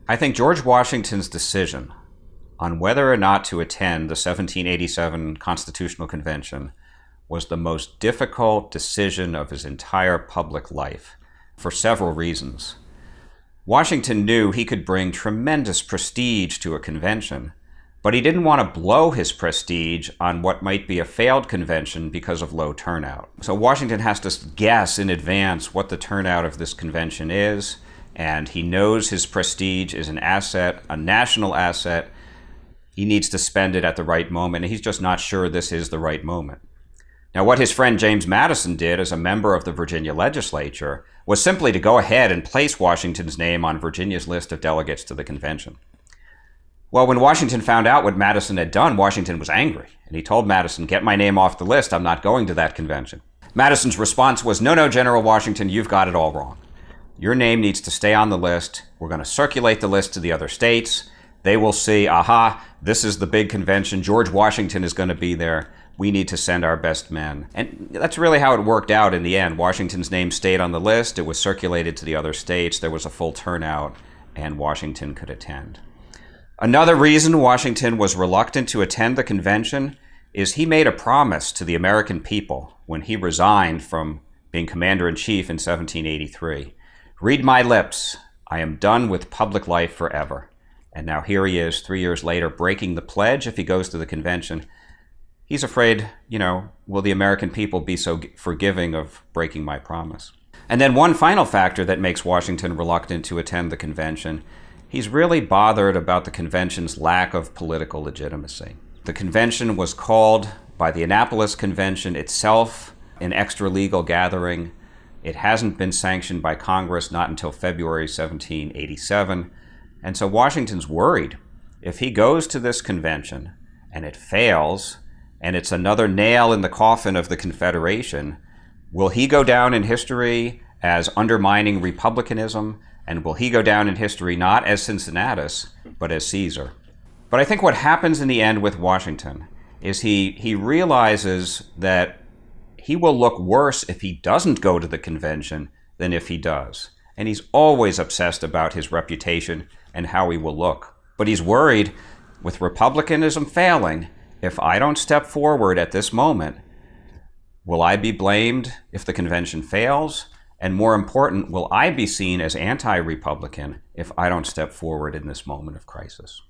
I think George Washington's decision on whether or not to attend the 1787 Constitutional Convention was the most difficult decision of his entire public life, for several reasons. Washington knew he could bring tremendous prestige to a convention, but he didn't want to blow his prestige on what might be a failed convention because of low turnout. So Washington has to guess in advance what the turnout of this convention is, and he knows his prestige is an asset, a national asset. He needs to spend it at the right moment, and he's just not sure this is the right moment. Now, what his friend James Madison did as a member of the Virginia legislature was simply to go ahead and place Washington's name on Virginia's list of delegates to the convention. Well, when Washington found out what Madison had done, Washington was angry, and he told Madison, "Get my name off the list. I'm not going to that convention." Madison's response was, "No, General Washington, you've got it all wrong. Your name needs to stay on the list. We're going to circulate the list to the other states. They will see, aha, this is the big convention. George Washington is going to be there. We need to send our best men." And that's really how it worked out in the end. Washington's name stayed on the list. It was circulated to the other states. There was a full turnout, and Washington could attend. Another reason Washington was reluctant to attend the convention is he made a promise to the American people when he resigned from being commander-in-chief in 1783. "Read my lips. I am done with public life forever." And now here he is, 3 years later, breaking the pledge if he goes to the convention. He's afraid, will the American people be so forgiving of breaking my promise? And then one final factor that makes Washington reluctant to attend the convention, he's really bothered about the convention's lack of political legitimacy. The convention was called by the Annapolis Convention itself an extra-legal gathering. It hasn't been sanctioned by Congress, not until February 1787. And so Washington's worried. If he goes to this convention and it fails, and it's another nail in the coffin of the Confederation, will he go down in history as undermining republicanism? And will he go down in history not as Cincinnatus, but as Caesar? But I think what happens in the end with Washington is he realizes that he will look worse if he doesn't go to the convention than if he does. And he's always obsessed about his reputation and how he will look. But he's worried, with republicanism failing, if I don't step forward at this moment, will I be blamed if the convention fails? And more important, will I be seen as anti-republican if I don't step forward in this moment of crisis?